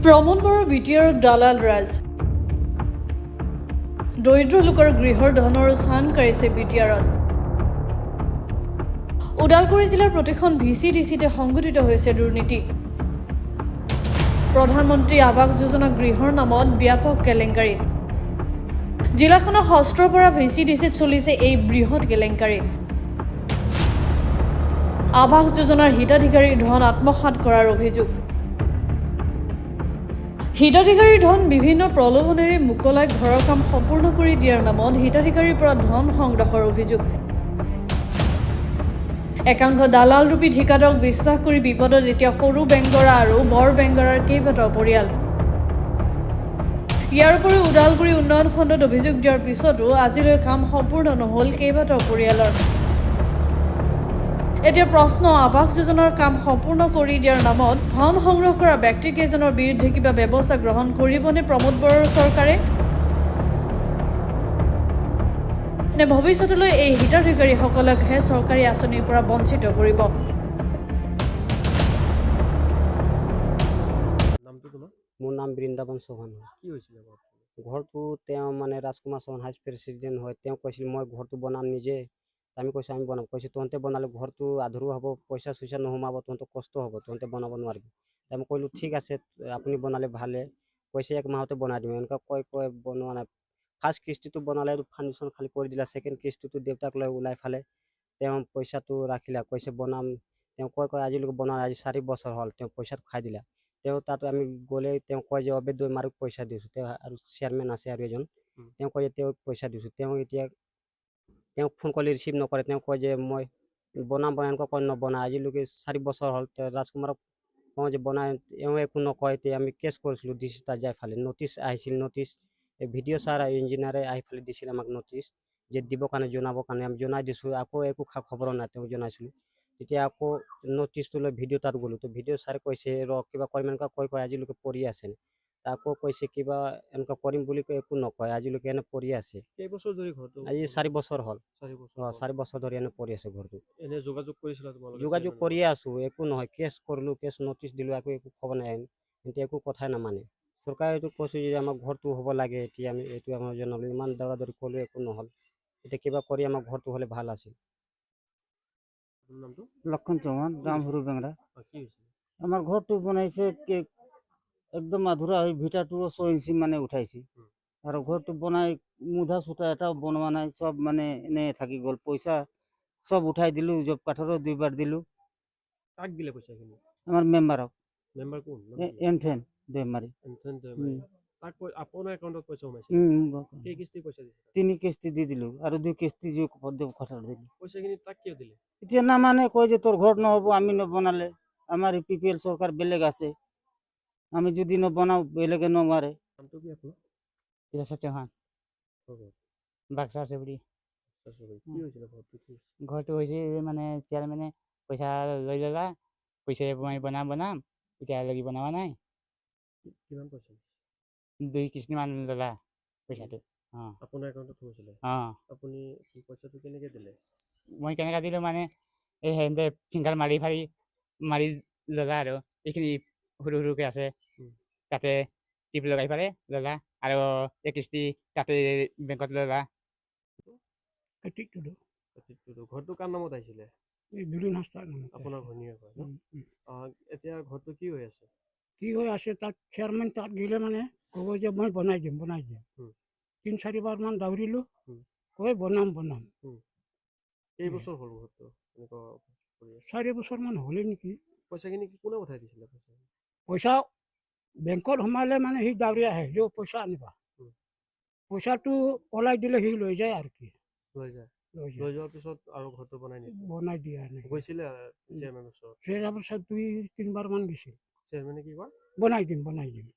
প্ৰমোদ বড়োৰ বিটিআৰৰ দালাল ৰাজ দৰিদ্ৰ লোকৰ গৃহৰ ধনৰো স্থান কাঢ়িছে বিটিআৰত। ওদালগুৰি জিলাৰ প্ৰতিখন VCDCতে সংঘটিত হৈছে দুৰ্নীতি। প্ৰধানমন্ত্ৰী আৱাস যোজনা গৃহৰ নামত ব্যাপক কেলেংকাৰী। জিলাখনৰ ষষ্ঠৰ পৰা VCDCত চলিছে এই বৃহৎ কেলেংকাৰী। আৱাস যোজনাৰ হিতাধিকাৰীৰ ধন আত্মসাৎ কৰাৰ অভিযোগ। হিতাধিকাৰীৰ ধন বিভিন্ন প্ৰলোভনেৰে মোকলাই ঘৰৰ কাম সম্পূৰ্ণ কৰি দিয়াৰ নামত হিতাধিকাৰীৰ পৰা ধন সংগ্ৰহৰ অভিযোগ। একাংশ দালালৰূপী ঠিকাদাৰক বিশ্বাস কৰি বিপদত এতিয়া সৰু বেংগৰা আৰু বৰ বেংগৰাৰ কেইবাটাও পৰিয়াল। ইয়াৰ উপৰিও ওদালগুৰি উন্নয়ন খণ্ডত অভিযোগ দিয়াৰ পিছতো আজিলৈ কাম সম্পূৰ্ণ নহল কেইবাটাও পৰিয়ালৰ। এতিয়া প্ৰশ্ন, আৱাস যোজনাৰ কাম সম্পূৰ্ণ কৰি দিয়াৰ নামত ধন সংগ্ৰহ কৰা ব্যক্তিকেইজনৰ বিৰুদ্ধে কিবা ব্যৱস্থা গ্ৰহণ কৰিবনে প্ৰমোদ বড়োৰ চৰকাৰে? নে ভৱিষ্যতলৈ এই হিতাধিকাৰীসকলকহে চৰকাৰী আঁচনিৰ পৰা বঞ্চিত কৰিব? মোৰ নাম বৃন্দাবন চৌহান হয়। কি হৈছিলে ঘৰটো তেওঁ মানে ৰাজকুমাৰ চৌহান ভাইচ প্ৰেচিডেণ্ট হয়। তেওঁ কৈছিল মই ঘৰটো বনাম নিজে। আমি কৈছোঁ আমি বনাম। কৈছে তহঁতে বনালে ঘৰটো আধৰুৱা হ'ব, পইচা চইচা নোসোমাব, তহঁতৰ কষ্ট হ'ব, তহঁতে বনাব নোৱাৰিবি। আমি ক'লোঁ ঠিক আছে আপুনি বনালে ভালে, কৈছে 1 মাহতে বনাই দিম। এনেকুৱা কৈ বনোৱা নাই। ফাৰ্ষ্ট কিস্তিটো বনালে ফাউণ্ডেশ্যন খালি কৰি দিলা। ছেকেণ্ড কিস্তিটো দেউতাক লৈ ওলাই ফালে তেওঁ পইচাটো ৰাখিলা, কৈছে বনাম। তেওঁ কৈ আজিলৈকে বনোৱা নাই। আজি 4 বছৰ হ'ল তেওঁ পইচাটো খাই দিলা। তেওঁ তাত আমি গ'লে তেওঁ কয় যে অবেদ দৈমাৰক পইচা দিছোঁ। তেওঁ আৰু চেয়াৰমেন আছে আৰু এজন, তেওঁ কয় যে তেওঁক পইচা দিছোঁ। তেওঁ এতিয়া তেওঁক ফোন কৰিলে ৰিচিভ নকৰে। তেওঁ কয় যে মই বনাম এনেকুৱা কয় নবনাই। আজিলৈকে 4 বছৰ হ'ল। তেওঁ ৰাজকুমাৰক কওঁ যে বনাই, এওঁ একো নকয়। এতিয়া আমি কেছ কৰিছিলোঁ ডিচি তাত যাই ফালে। নটিচ আহিছিল, নটিচ ভিডিঅ' ছাৰ ইঞ্জিনিয়াৰে আহি ফালে দিছিল আমাক নটিচ যে দিবৰ কাৰণে জনাবৰ কাৰণে। আমি জনাই দিছোঁ। আকৌ একো খবৰ নাই। তেওঁ জনাইছিলোঁ তেতিয়া আকৌ নটিচটো লৈ ভিডিঅ' তাত গ'লোঁ। তো ভিডিঅ' ছাৰে কৈছে কিবা কৰিম এনেকুৱা কৈ আজিলৈকে পৰি আছে। আকৌ কৈছে কিবা এনেকুৱা কৰিম বুলি কৈ একো নকয়। আজিলৈকে এনে পৰি আছে। কেইবছৰ ধৰি ঘৰটো? আজি 4 বছৰ হ'ল। 4 বছৰ। 4 বছৰ ধৰি এনে পৰি আছে ঘৰটো। এনে যোগাযোগ কৰিছিলা তোমালোকে? যোগাযোগ কৰিয়ে আছোঁ, একো নহয়। কেছ কৰিলোঁ, কেছ নটিচ দিলোঁ, একো খবৰ নাই। এতিয়া একো কথাই নামানে। চৰকাৰে এইটো কৈছোঁ যে আমাৰ ঘৰটো হ'ব লাগে। এতিয়া আমি এইটো আমাৰ জনালোঁ। ইমান দৌৰাদৌৰি কৰিলোঁ, একো নহ'ল। এতিয়া কিবা কৰি আমাৰ ঘৰটো হ'লে ভাল আছিল। নামটো? লক্ষণ চৌহান, গাঁও সৰু বেংৰা। কি হৈছিলে? আমাৰ ঘৰটো বনাইছে একদম আধৰুৱা হৈ ভিটাটো 6 ইঞ্চি মানে উঠাইছে। আৰু ঘৰটো বনাই মুধা চুটা এটাও বনোৱা নাই। সব মানে এনে থাকি গ'ল। পইচা সব উঠাই দিলোঁ। জব কাৰ্ডৰো 2 বাৰ দিলোঁ। কাক দিলে পইচাখিনি? আমাৰ মেম্বাৰক মেম্বাৰ কোন? এনথেন দৈমাৰী। তাক আপোনাৰ একাউণ্টত পইচা সোমাইছে? কেই কিস্তি পইচা দিছে? 3 কিস্তি দি দিলোঁ আৰু 2 কিস্তি কথা দিলোঁ। পইচাখিনি তাক কিয় দিলে? এতিয়া নামানে, কয় যে তোৰ ঘৰ নহ'ব আমি নবনালে। আমাৰ PPL চৰকাৰ বেলেগ আছে, আমি যদি নবনাও বেলেগে নমাৰে। নামটো কি আপোনাৰ? তিলাচৰ চৌহান, বাক্সাৰ চুবুৰী। কি হৈছিলে ঘৰটো? ঘৰটো হৈছে মানে চেয়াৰমেনে পইচা লৈ ল'লা, পইচা মই বনাম, এতিয়ালৈকে বনোৱা নাই। কিমান পইচা? 2 কিস্তিমান ল'লা পইচাটো। আপোনাৰ একাউণ্টত সোমাইছিলে? আপুনি পইচাটো কেনেকৈ দিলে? মই কেনেকৈ দিলোঁ মানে এই সিহঁতে ফিংগাৰ মাৰি ল'লা আৰু এইখিনি সৰুকৈ আছে তাতে টিপ লগাই পাৰে ল'লা আৰু 1 কিস্তি তাতে বেংকত ল'লা। ঘৰটো কাৰ নামত আহিছিলে? আপোনাৰ ঘৈণীয়েক হয় ন? এতিয়া ঘৰটো কি হৈ আছে? কি হৈ আছে তাক চেয়াৰমেন তাত গেলে মানে ক'ব যে মই বনাই দিম। 3-4 বাৰ মান দাউৰিলোঁ, কয় বনাম। কেইবছৰ হ'ল ঘৰটো এনেকুৱা কৰি আছে? 4 বছৰ মান হ'লে নেকি। পইচাখিনি কোনে উঠাই দিছিলে? পইচা বেংকত সোমালে মানে সি দাউৰি আহে যে পইচা আনিবা। পইচাটো ওলাই দিলে সি লৈ যায় আৰু কি। লৈ যোৱাৰ পিছত আৰু ঘৰটো বনাই দিয়া নাই। গৈছিলে চেয়াৰমেনৰ ওচৰত? চেয়াৰমেনৰ ওচৰত 2-3 বাৰ মান গৈছিল। চেয়াৰমেনে কি কয়? বনাই দিম।